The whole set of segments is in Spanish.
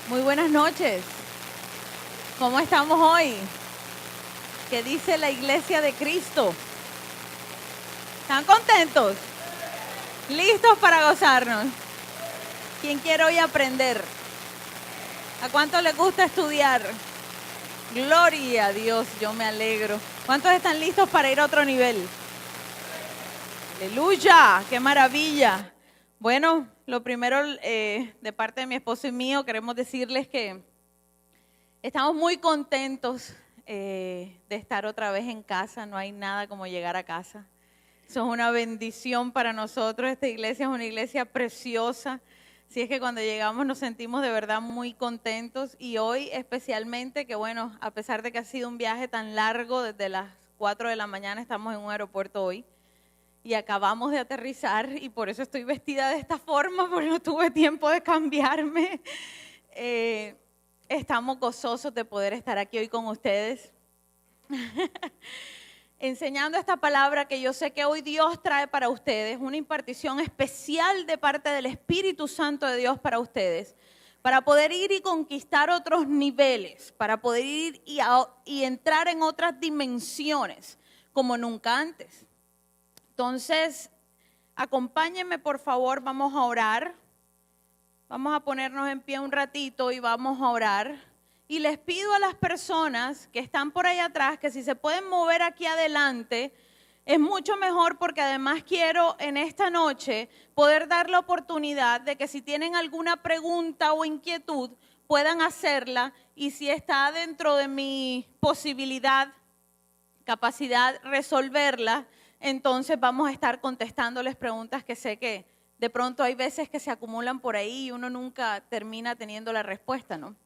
Muy buenas noches. ¿Cómo estamos hoy? ¿Qué dice la Iglesia de Cristo? ¿Están contentos? ¿Listos para gozarnos? ¿Quién quiere hoy aprender? ¿A cuántos les gusta estudiar? Gloria a Dios, yo me alegro. ¿Cuántos están listos para ir a otro nivel? ¡Aleluya! ¡Qué maravilla! Bueno, lo primero de parte de mi esposo y mío, queremos decirles que estamos muy contentos de estar otra vez en casa. No hay nada como llegar a casa. Eso es una bendición para nosotros. Esta iglesia es una iglesia preciosa. Así es que cuando llegamos nos sentimos de verdad muy contentos. Y hoy especialmente, que bueno, a pesar de que ha sido un viaje tan largo, desde las 4 de la mañana estamos en un aeropuerto hoy. Y acabamos de aterrizar y por eso estoy vestida de esta forma, porque no tuve tiempo de cambiarme. Estamos gozosos de poder estar aquí hoy con ustedes, enseñando esta palabra que yo sé que hoy Dios trae para ustedes, una impartición especial de parte del Espíritu Santo de Dios para ustedes, para poder ir y conquistar otros niveles, para poder ir y entrar en otras dimensiones como nunca antes. Entonces, acompáñenme por favor, vamos a orar. Vamos a ponernos en pie un ratito y vamos a orar. Y les pido a las personas que están por ahí atrás que si se pueden mover aquí adelante, es mucho mejor porque además quiero en esta noche poder dar la oportunidad de que si tienen alguna pregunta o inquietud puedan hacerla y si está dentro de mi posibilidad, capacidad, resolverla. Entonces vamos a estar contestándoles preguntas que sé que de pronto hay veces que se acumulan por ahí y uno nunca termina teniendo la respuesta, ¿no?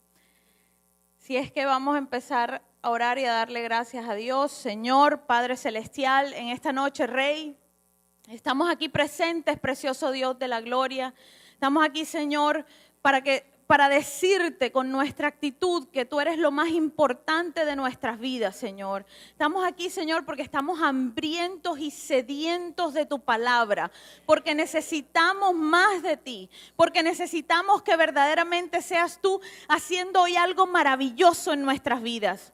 Si es que vamos a empezar a orar y a darle gracias a Dios. Señor, Padre Celestial, en esta noche, Rey, estamos aquí presentes, precioso Dios de la gloria. Estamos aquí, Señor, para decirte con nuestra actitud que tú eres lo más importante de nuestras vidas, Señor. Estamos aquí, Señor, porque estamos hambrientos y sedientos de tu palabra, porque necesitamos más de ti, porque necesitamos que verdaderamente seas tú haciendo hoy algo maravilloso en nuestras vidas.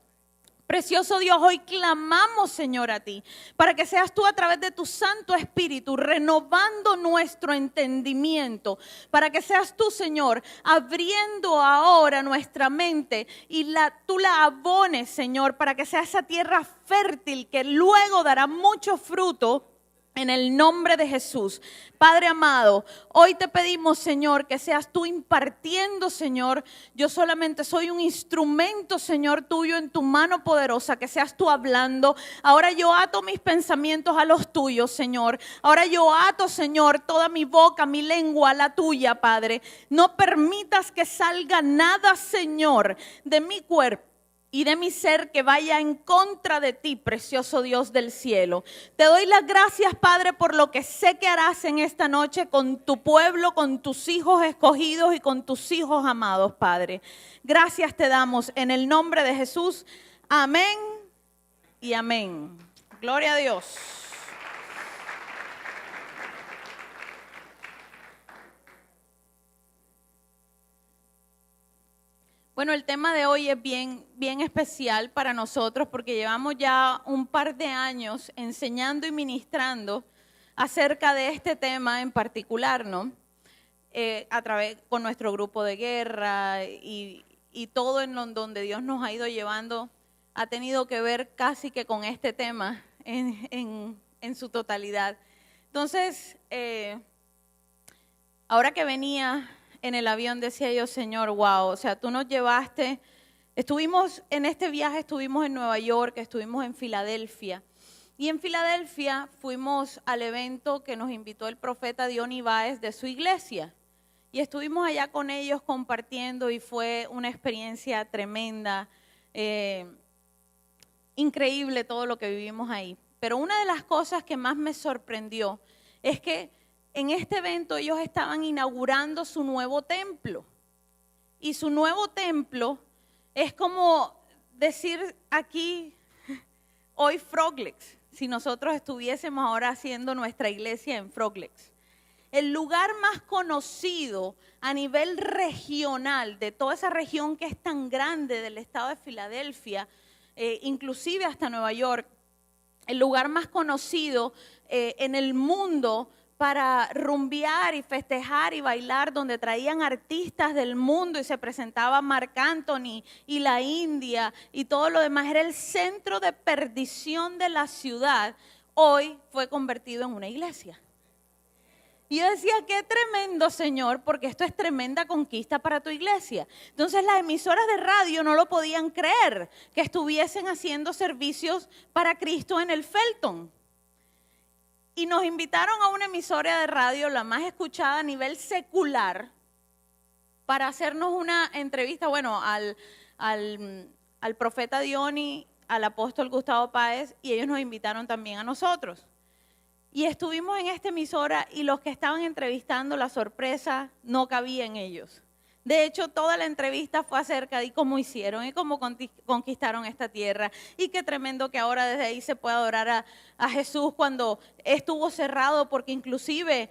Precioso Dios, hoy clamamos, Señor, a ti, para que seas tú a través de tu Santo Espíritu renovando nuestro entendimiento, para que seas tú, Señor, abriendo ahora nuestra mente y tú la abones, Señor, para que sea esa tierra fértil que luego dará mucho fruto. En el nombre de Jesús, Padre amado, hoy te pedimos, Señor, que seas tú impartiendo, Señor. Yo solamente soy un instrumento, Señor, tuyo en tu mano poderosa, que seas tú hablando. Ahora yo ato mis pensamientos a los tuyos, Señor. Ahora yo ato, Señor, toda mi boca, mi lengua a la tuya, Padre. No permitas que salga nada, Señor, de mi cuerpo y de mi ser que vaya en contra de ti, precioso Dios del cielo. Te doy las gracias, Padre, por lo que sé que harás en esta noche con tu pueblo, con tus hijos escogidos y con tus hijos amados, Padre. Gracias te damos en el nombre de Jesús. Amén y amén. Gloria a Dios. Bueno, el tema de hoy es bien especial para nosotros porque llevamos ya un par de años enseñando y ministrando acerca de este tema en particular, ¿no? A través con nuestro grupo de guerra y todo en donde Dios nos ha ido llevando ha tenido que ver casi que con este tema en su totalidad. Entonces, ahora que venía en el avión decía yo, Señor, wow, o sea, tú nos llevaste, estuvimos en este viaje, estuvimos en Nueva York, estuvimos en Filadelfia, y en Filadelfia fuimos al evento que nos invitó el profeta Diony Báez de su iglesia, y estuvimos allá con ellos compartiendo y fue una experiencia tremenda, increíble todo lo que vivimos ahí. Pero una de las cosas que más me sorprendió es que en este evento ellos estaban inaugurando su nuevo templo. Y su nuevo templo es como decir aquí hoy Froglex, si nosotros estuviésemos ahora haciendo nuestra iglesia en Froglex. El lugar más conocido a nivel regional de toda esa región que es tan grande del estado de Filadelfia, inclusive hasta Nueva York, el lugar más conocido en el mundo para rumbear y festejar y bailar, donde traían artistas del mundo y se presentaba Marc Anthony y la India y todo lo demás, era el centro de perdición de la ciudad, hoy fue convertido en una iglesia. Y yo decía, qué tremendo, Señor, porque esto es tremenda conquista para tu iglesia. Entonces las emisoras de radio no lo podían creer, que estuviesen haciendo servicios para Cristo en el Felton. Y nos invitaron a una emisora de radio, la más escuchada a nivel secular, para hacernos una entrevista, bueno, al profeta Diony, al apóstol Gustavo Páez, y ellos nos invitaron también a nosotros. Y estuvimos en esta emisora y los que estaban entrevistando, la sorpresa no cabía en ellos. De hecho, toda la entrevista fue acerca de cómo hicieron y cómo conquistaron esta tierra. Y qué tremendo que ahora desde ahí se pueda adorar a Jesús cuando estuvo cerrado, porque inclusive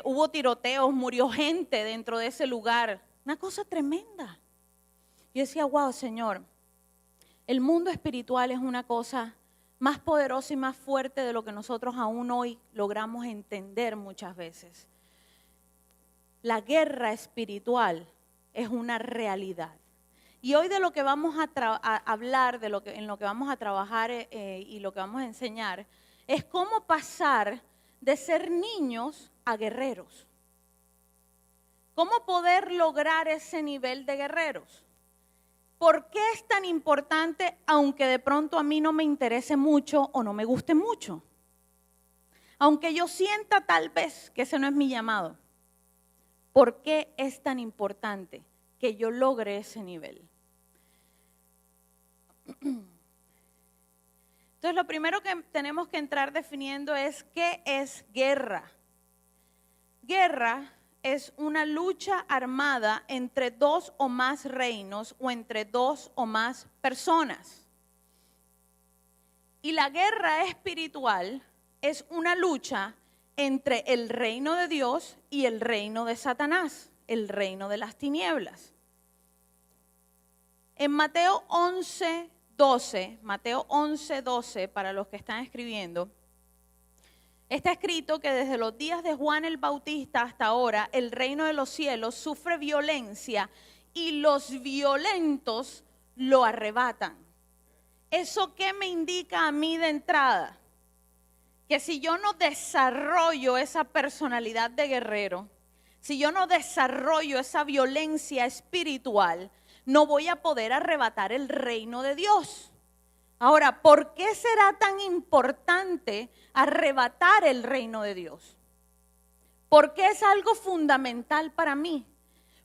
hubo tiroteos, murió gente dentro de ese lugar. Una cosa tremenda. Yo decía, wow, Señor, el mundo espiritual es una cosa más poderosa y más fuerte de lo que nosotros aún hoy logramos entender muchas veces. La guerra espiritual es una realidad. Y hoy de lo que vamos a hablar, en lo que vamos a trabajar y lo que vamos a enseñar, es cómo pasar de ser niños a guerreros. ¿Cómo poder lograr ese nivel de guerreros? ¿Por qué es tan importante, aunque de pronto a mí no me interese mucho o no me guste mucho? Aunque yo sienta tal vez que ese no es mi llamado. ¿Por qué es tan importante que yo logre ese nivel? Entonces, lo primero que tenemos que entrar definiendo es ¿qué es guerra? Guerra es una lucha armada entre dos o más reinos o entre dos o más personas. Y la guerra espiritual es una lucha entre el reino de Dios y el reino de Satanás, el reino de las tinieblas. En Mateo 11:12, para los que están escribiendo, está escrito que desde los días de Juan el Bautista hasta ahora, el reino de los cielos sufre violencia y los violentos lo arrebatan. ¿Eso qué me indica a mí de entrada? Que si yo no desarrollo esa personalidad de guerrero, si yo no desarrollo esa violencia espiritual, no voy a poder arrebatar el reino de Dios. Ahora, ¿por qué será tan importante arrebatar el reino de Dios? Porque es algo fundamental para mí.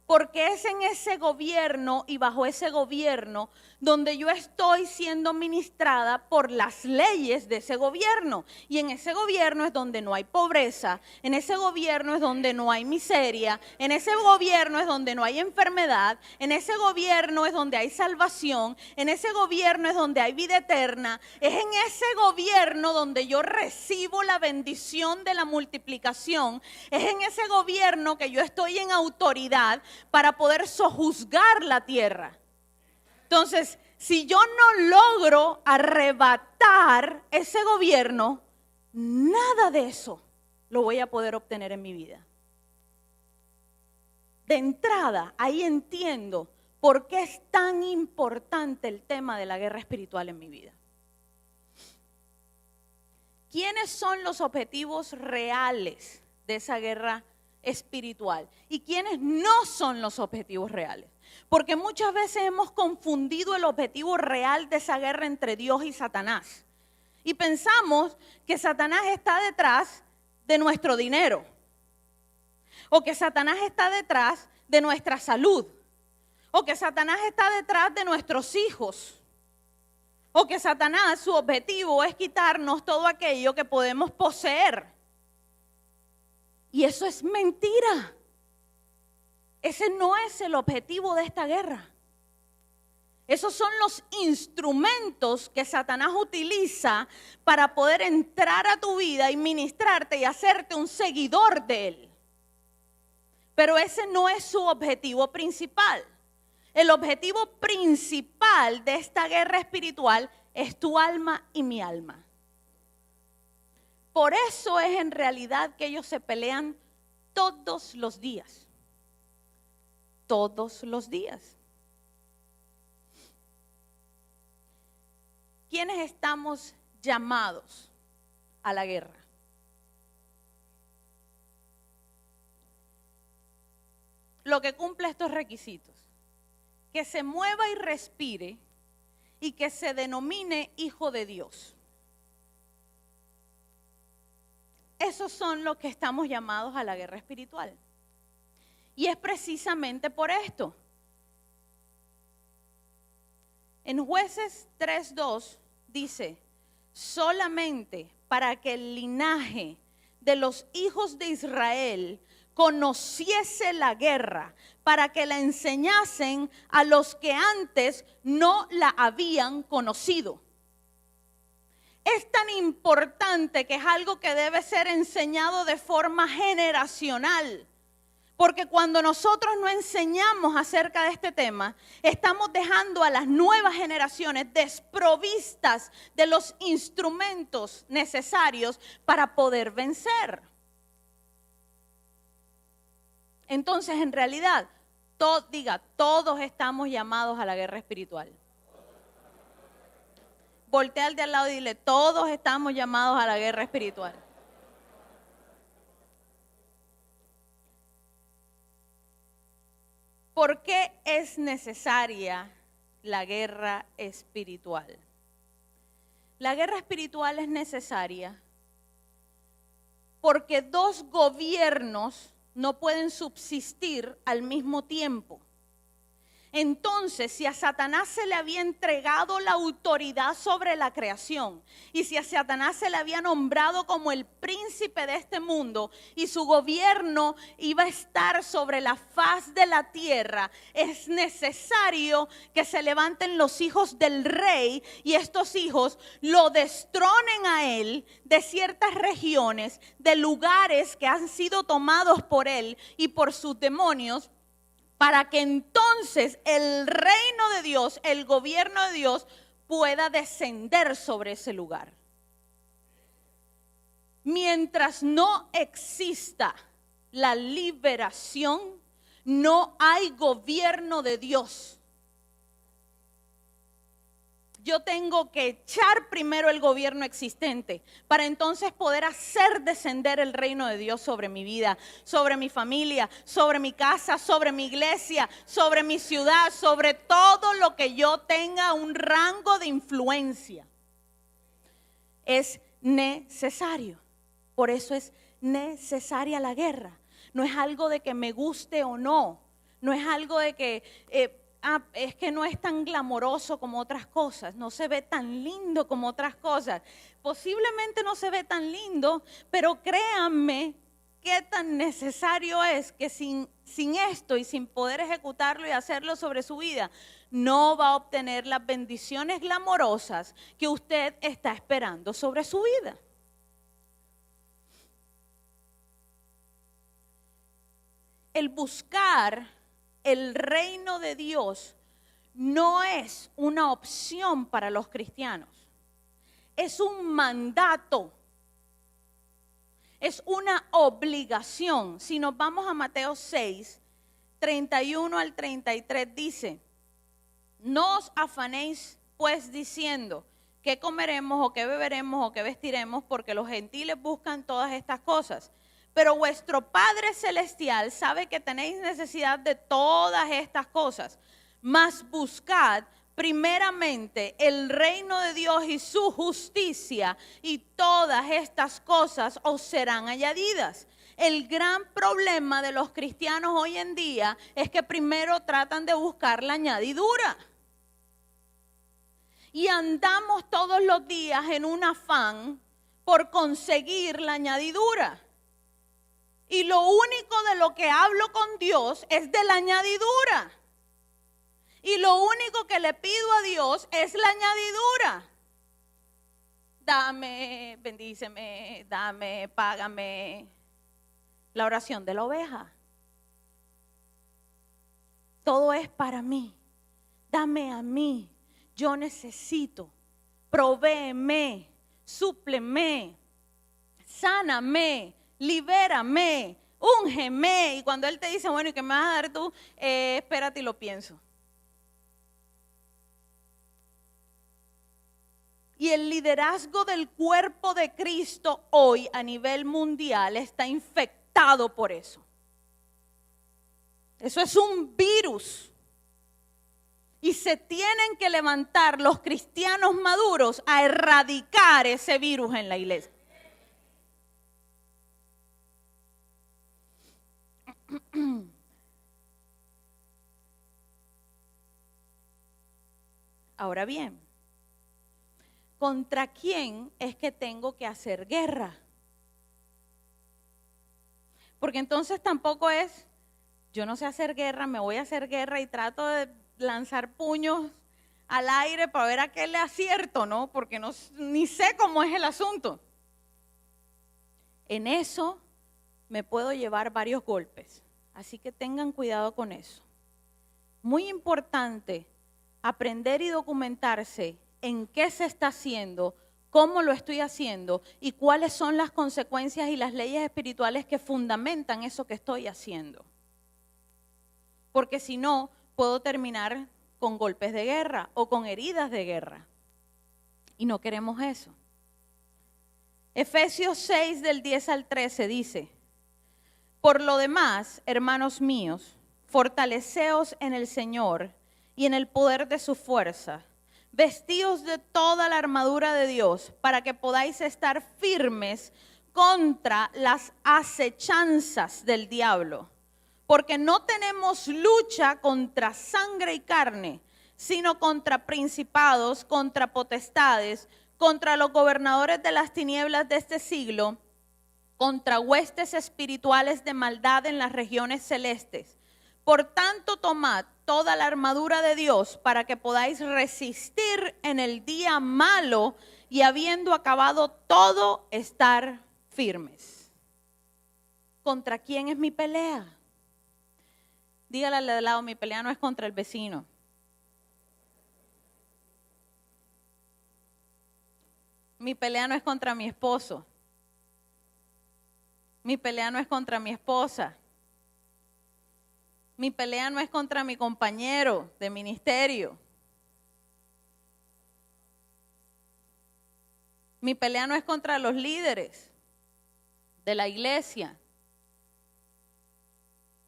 Porque es en ese gobierno y bajo ese gobierno donde yo estoy siendo ministrada por las leyes de ese gobierno. Y en ese gobierno es donde no hay pobreza, en ese gobierno es donde no hay miseria, en ese gobierno es donde no hay enfermedad, en ese gobierno es donde hay salvación, en ese gobierno es donde hay vida eterna. Es en ese gobierno donde yo recibo la bendición de la multiplicación. Es en ese gobierno que yo estoy en autoridad para poder sojuzgar la tierra. Entonces, si yo no logro arrebatar ese gobierno, nada de eso lo voy a poder obtener en mi vida. De entrada, ahí entiendo por qué es tan importante el tema de la guerra espiritual en mi vida. ¿Quiénes son los objetivos reales de esa guerra espiritual? ¿Y quiénes no son los objetivos reales? Porque muchas veces hemos confundido el objetivo real de esa guerra entre Dios y Satanás. Y pensamos que Satanás está detrás de nuestro dinero. O que Satanás está detrás de nuestra salud. O que Satanás está detrás de nuestros hijos. O que Satanás, su objetivo es quitarnos todo aquello que podemos poseer. Y eso es mentira. Ese no es el objetivo de esta guerra. Esos son los instrumentos que Satanás utiliza para poder entrar a tu vida y ministrarte y hacerte un seguidor de él. Pero ese no es su objetivo principal. El objetivo principal de esta guerra espiritual es tu alma y mi alma. Por eso es en realidad que ellos se pelean todos los días. Todos los días. ¿Quiénes estamos llamados a la guerra? Lo que cumple estos requisitos: que se mueva y respire y que se denomine hijo de Dios. Esos son los que estamos llamados a la guerra espiritual. Y es precisamente por esto. En Jueces 3:2 dice: solamente para que el linaje de los hijos de Israel conociese la guerra, para que la enseñasen a los que antes no la habían conocido. Es tan importante que es algo que debe ser enseñado de forma generacional. Porque cuando nosotros no enseñamos acerca de este tema, estamos dejando a las nuevas generaciones desprovistas de los instrumentos necesarios para poder vencer. Entonces, en realidad, todos estamos llamados a la guerra espiritual. Voltea al de al lado y dile: todos estamos llamados a la guerra espiritual. ¿Por qué es necesaria la guerra espiritual? La guerra espiritual es necesaria porque dos gobiernos no pueden subsistir al mismo tiempo. Entonces, si a Satanás se le había entregado la autoridad sobre la creación, y si a Satanás se le había nombrado como el príncipe de este mundo, y su gobierno iba a estar sobre la faz de la tierra, es necesario que se levanten los hijos del rey, y estos hijos lo destronen a él de ciertas regiones, de lugares que han sido tomados por él y por sus demonios, para que entonces el reino de Dios, el gobierno de Dios, pueda descender sobre ese lugar. Mientras no exista la liberación, no hay gobierno de Dios. Yo tengo que echar primero el gobierno existente para entonces poder hacer descender el reino de Dios sobre mi vida, sobre mi familia, sobre mi casa, sobre mi iglesia, sobre mi ciudad, sobre todo lo que yo tenga un rango de influencia. Es necesario. Por eso es necesaria la guerra. No es algo de que me guste o no. No es algo de que es que no es tan glamoroso como otras cosas, no se ve tan lindo como otras cosas. Posiblemente no se ve tan lindo, pero créanme qué tan necesario es que sin esto y sin poder ejecutarlo y hacerlo sobre su vida, no va a obtener las bendiciones glamorosas que usted está esperando sobre su vida. El buscar el reino de Dios no es una opción para los cristianos, es un mandato, es una obligación. Si nos vamos a Mateo 6, 31 al 33 dice: no os afanéis pues diciendo qué comeremos o qué beberemos o qué vestiremos, porque los gentiles buscan todas estas cosas. Pero vuestro Padre Celestial sabe que tenéis necesidad de todas estas cosas. Mas buscad primeramente el reino de Dios y su justicia, y todas estas cosas os serán añadidas. El gran problema de los cristianos hoy en día es que primero tratan de buscar la añadidura. Y andamos todos los días en un afán por conseguir la añadidura. Y lo único de lo que hablo con Dios es de la añadidura. Y lo único que le pido a Dios es la añadidura. Dame, bendíceme, dame, págame. La oración de la oveja. Todo es para mí. Dame a mí. Yo necesito. Provéeme, súpleme, sáname, libérame, úngeme. Y cuando Él te dice, bueno, ¿y qué me vas a dar tú? Espérate y lo pienso. Y el liderazgo del cuerpo de Cristo hoy a nivel mundial está infectado por eso. Eso es un virus. Y se tienen que levantar los cristianos maduros a erradicar ese virus en la iglesia. Ahora bien, ¿contra quién es que tengo que hacer guerra? Porque entonces tampoco es, yo no sé hacer guerra, me voy a hacer guerra y trato de lanzar puños al aire para ver a qué le acierto, ¿no? Porque no, ni sé cómo es el asunto. En eso me puedo llevar varios golpes, así que tengan cuidado con eso. Muy importante aprender y documentarse en qué se está haciendo, cómo lo estoy haciendo y cuáles son las consecuencias y las leyes espirituales que fundamentan eso que estoy haciendo. Porque si no, puedo terminar con golpes de guerra o con heridas de guerra. Y no queremos eso. Efesios 6 del 10 al 13 dice, por lo demás, hermanos míos, fortaleceos en el Señor y en el poder de su fuerza. Vestíos de toda la armadura de Dios para que podáis estar firmes contra las acechanzas del diablo. Porque no tenemos lucha contra sangre y carne, sino contra principados, contra potestades, contra los gobernadores de las tinieblas de este siglo, contra huestes espirituales de maldad en las regiones celestes. Por tanto, tomad toda la armadura de Dios para que podáis resistir en el día malo y habiendo acabado todo, estar firmes. ¿Contra quién es mi pelea? Dígale al de lado, mi pelea no es contra el vecino. Mi pelea no es contra mi esposo. Mi pelea no es contra mi esposa. Mi pelea no es contra mi compañero de ministerio. Mi pelea no es contra los líderes de la iglesia.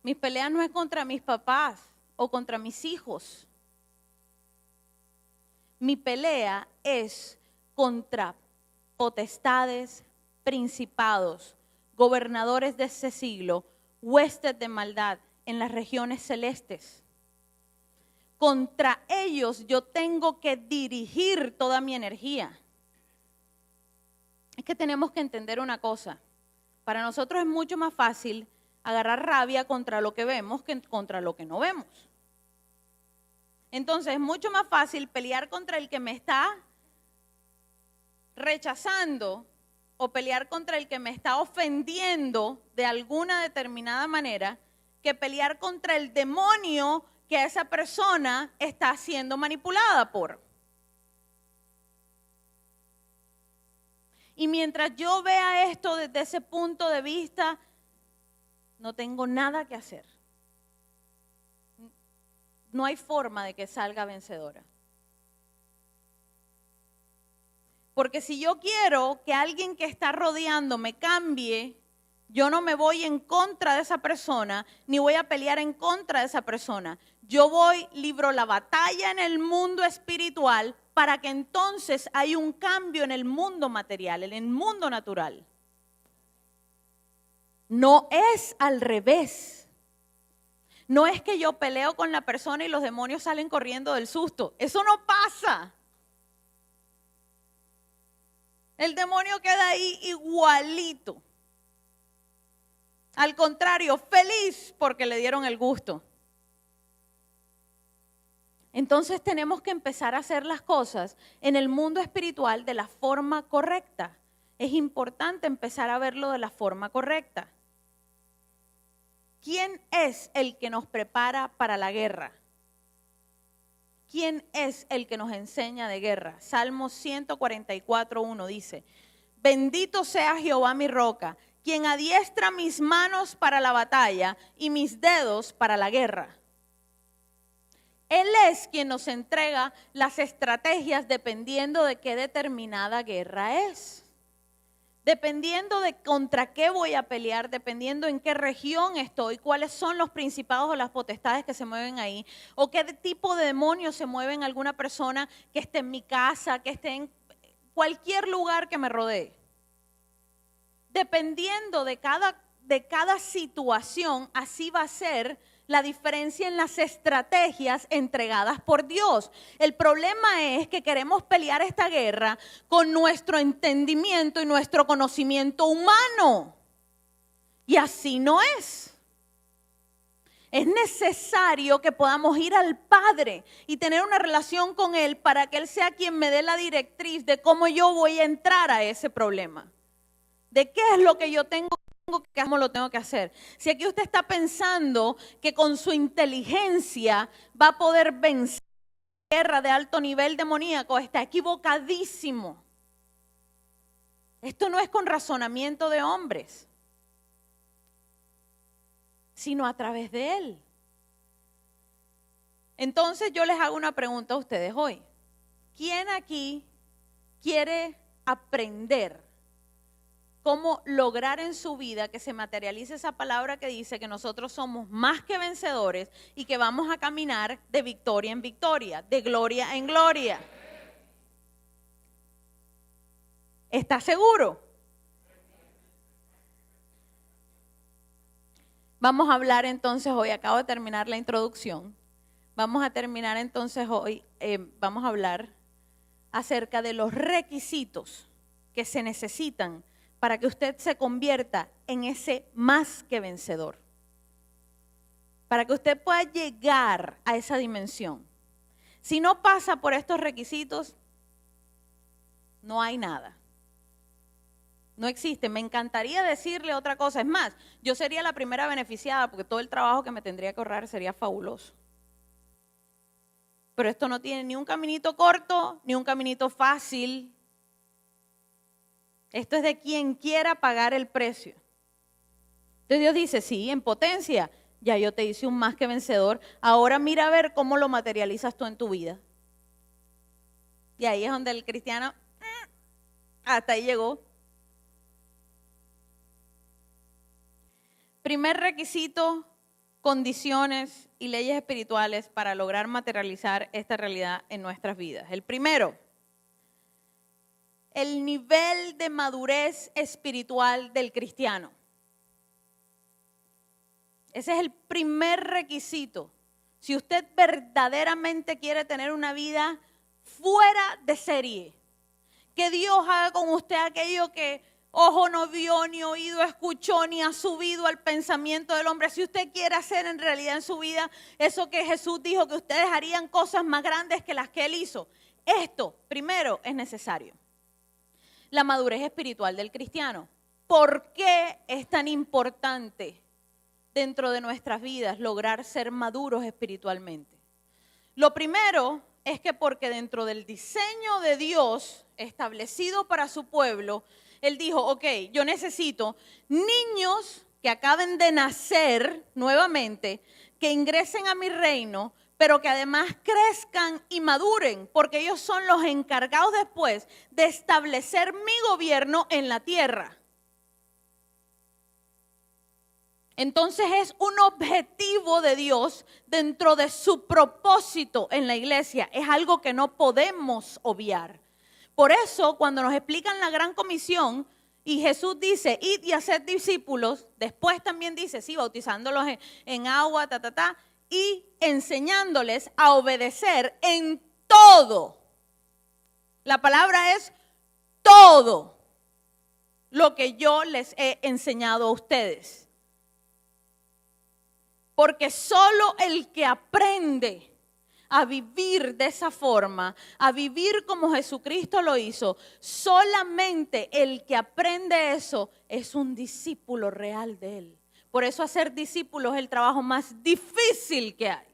Mi pelea no es contra mis papás o contra mis hijos. Mi pelea es contra potestades, principados, gobernadores de ese siglo, huestes de maldad en las regiones celestes. Contra ellos yo tengo que dirigir toda mi energía. Es que tenemos que entender una cosa. Para nosotros es mucho más fácil agarrar rabia contra lo que vemos que contra lo que no vemos. Entonces es mucho más fácil pelear contra el que me está rechazando o pelear contra el que me está ofendiendo de alguna determinada manera que pelear contra el demonio que esa persona está siendo manipulada por. Y mientras yo vea esto desde ese punto de vista, no tengo nada que hacer. No hay forma de que salga vencedora. Porque si yo quiero que alguien que está rodeando me cambie, yo no me voy en contra de esa persona, ni voy a pelear en contra de esa persona. Yo libro la batalla en el mundo espiritual para que entonces haya un cambio en el mundo material, en el mundo natural. No es al revés. No es que yo peleo con la persona y los demonios salen corriendo del susto. Eso no pasa. El demonio queda ahí igualito. Al contrario, feliz porque le dieron el gusto. Entonces tenemos que empezar a hacer las cosas en el mundo espiritual de la forma correcta. Es importante empezar a verlo de la forma correcta. ¿Quién es el que nos prepara para la guerra? ¿Quién es el que nos enseña de guerra? Salmo 144:1 dice: bendito sea Jehová mi roca, quien adiestra mis manos para la batalla y mis dedos para la guerra. Él es quien nos entrega las estrategias dependiendo de qué determinada guerra es. Dependiendo de contra qué voy a pelear, dependiendo en qué región estoy, cuáles son los principados o las potestades que se mueven ahí, o qué tipo de demonios se mueve en alguna persona que esté en mi casa, que esté en cualquier lugar que me rodee. Dependiendo de cada situación, así va a ser la diferencia en las estrategias entregadas por Dios. El problema es que queremos pelear esta guerra con nuestro entendimiento y nuestro conocimiento humano. Y así no es. Es necesario que podamos ir al Padre y tener una relación con Él para que Él sea quien me dé la directriz de cómo yo voy a entrar a ese problema. De qué es lo que yo tengo que, cómo lo tengo que hacer. Si aquí usted está pensando que con su inteligencia va a poder vencer la guerra de alto nivel demoníaco, está equivocadísimo. Esto no es con razonamiento de hombres, sino a través de Él. Entonces yo les hago una pregunta a ustedes hoy. ¿Quién aquí quiere aprender cómo lograr en su vida que se materialice esa palabra que dice que nosotros somos más que vencedores y que vamos a caminar de victoria en victoria, de gloria en gloria? ¿Está seguro? Vamos a hablar entonces hoy, acabo de terminar la introducción, vamos a terminar entonces hoy, vamos a hablar acerca de los requisitos que se necesitan para que usted se convierta en ese más que vencedor. Para que usted pueda llegar a esa dimensión. Si no pasa por estos requisitos, no hay nada. No existe. Me encantaría decirle otra cosa. Es más, yo sería la primera beneficiada porque todo el trabajo que me tendría que ahorrar sería fabuloso. Pero esto no tiene ni un caminito corto, ni un caminito fácil. Esto es de quien quiera pagar el precio. Entonces Dios dice, sí, en potencia, ya yo te hice un más que vencedor. Ahora mira a ver cómo lo materializas tú en tu vida. Y ahí es donde el cristiano, hasta ahí llegó. Primer requisito, condiciones y leyes espirituales para lograr materializar esta realidad en nuestras vidas. El primero, el nivel de madurez espiritual del cristiano. Ese es el primer requisito. Si usted verdaderamente quiere tener una vida fuera de serie, que Dios haga con usted aquello que ojo no vio, ni oído escuchó, ni ha subido al pensamiento del hombre. Si usted quiere hacer en realidad en su vida eso que Jesús dijo, que ustedes harían cosas más grandes que las que Él hizo. Esto, primero, es necesario. La madurez espiritual del cristiano. ¿Por qué es tan importante dentro de nuestras vidas lograr ser maduros espiritualmente? Lo primero es que porque dentro del diseño de Dios establecido para su pueblo, Él dijo, ok, yo necesito niños que acaben de nacer nuevamente, que ingresen a mi reino, pero que además crezcan y maduren, porque ellos son los encargados después de establecer mi gobierno en la tierra. Entonces es un objetivo de Dios dentro de su propósito en la iglesia. Es algo que no podemos obviar. Por eso cuando nos explican la gran comisión y Jesús dice, id y haced discípulos, después también dice, sí, bautizándolos en agua, y enseñándoles a obedecer en todo. La palabra es todo lo que yo les he enseñado a ustedes. Porque solo el que aprende a vivir de esa forma, a vivir como Jesucristo lo hizo, solamente el que aprende eso es un discípulo real de Él. Por eso hacer discípulos es el trabajo más difícil que hay.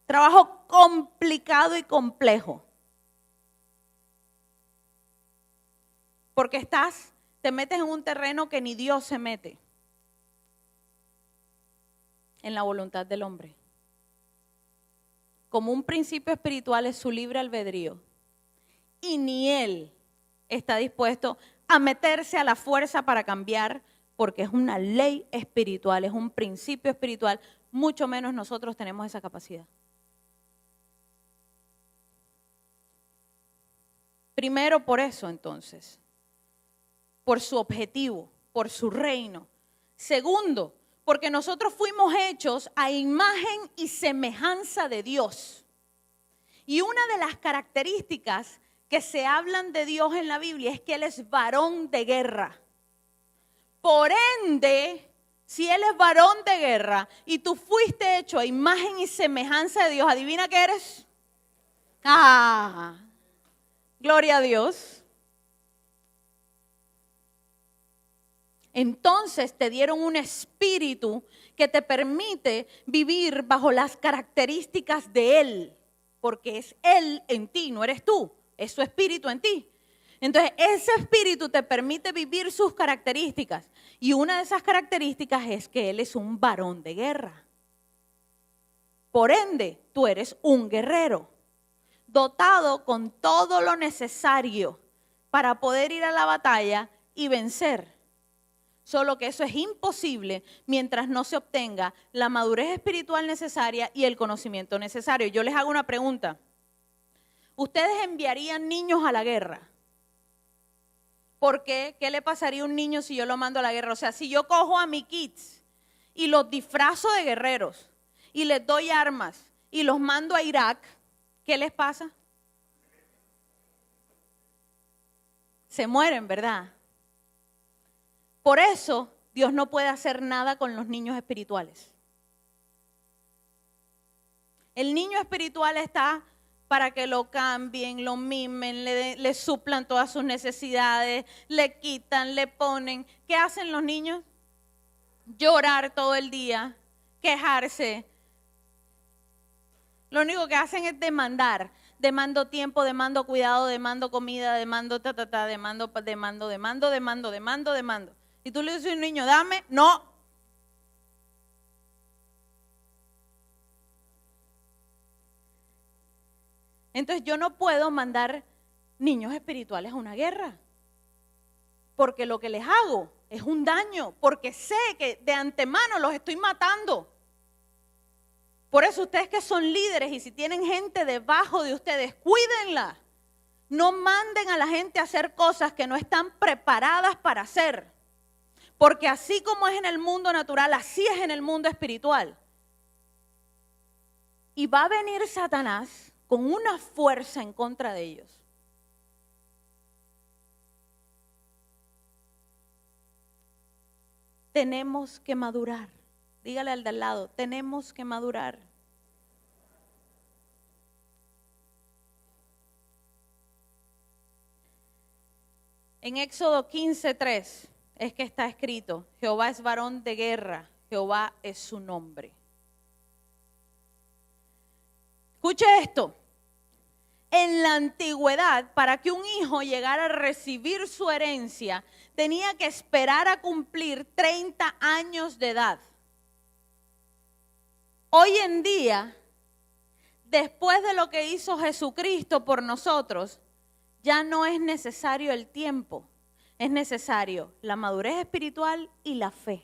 Trabajo complicado y complejo. Porque te metes en un terreno que ni Dios se mete. En la voluntad del hombre. Como un principio espiritual es su libre albedrío. Y ni Él está dispuesto a meterse a la fuerza para cambiar, porque es una ley espiritual, es un principio espiritual. Mucho menos nosotros tenemos esa capacidad. Primero por eso entonces, por su objetivo, por su reino. Segundo, porque nosotros fuimos hechos a imagen y semejanza de Dios. Y una de las características que se hablan de Dios en la Biblia es que Él es varón de guerra. Por ende, si Él es varón de guerra y tú fuiste hecho a imagen y semejanza de Dios, ¿adivina qué eres? Gloria a Dios. Entonces te dieron un espíritu que te permite vivir bajo las características de Él, porque es Él en ti, no eres tú, es su espíritu en ti. Entonces ese espíritu te permite vivir sus características y una de esas características es que Él es un varón de guerra. Por ende, tú eres un guerrero, dotado con todo lo necesario para poder ir a la batalla y vencer. Solo que eso es imposible mientras no se obtenga la madurez espiritual necesaria y el conocimiento necesario. Yo les hago una pregunta. ¿Ustedes enviarían niños a la guerra? ¿Por qué? ¿Qué le pasaría a un niño si yo lo mando a la guerra? O sea, si yo cojo a mis kids y los disfrazo de guerreros y les doy armas y los mando a Irak, ¿qué les pasa? Se mueren, ¿verdad? Por eso Dios no puede hacer nada con los niños espirituales. El niño espiritual está para que lo cambien, lo mimen, le suplan todas sus necesidades, le quitan, le ponen. ¿Qué hacen los niños? Llorar todo el día, quejarse. Lo único que hacen es demandar. Demando tiempo, demando cuidado, demando comida, demando demando. Y tú le dices a un niño, dame, no. Entonces yo no puedo mandar niños espirituales a una guerra, porque lo que les hago es un daño, porque sé que de antemano los estoy matando. Por eso ustedes que son líderes y si tienen gente debajo de ustedes, cuídenla. No manden a la gente a hacer cosas que no están preparadas para hacer. Porque así como es en el mundo natural, así es en el mundo espiritual. Y va a venir Satanás con una fuerza en contra de ellos. Tenemos que madurar. Dígale al de al lado, tenemos que madurar. En Éxodo 15:3 es que está escrito, Jehová es varón de guerra, Jehová es su nombre. Escuche esto. En la antigüedad, para que un hijo llegara a recibir su herencia, tenía que esperar a cumplir 30 años de edad. Hoy en día, después de lo que hizo Jesucristo por nosotros, ya no es necesario el tiempo, es necesario la madurez espiritual y la fe.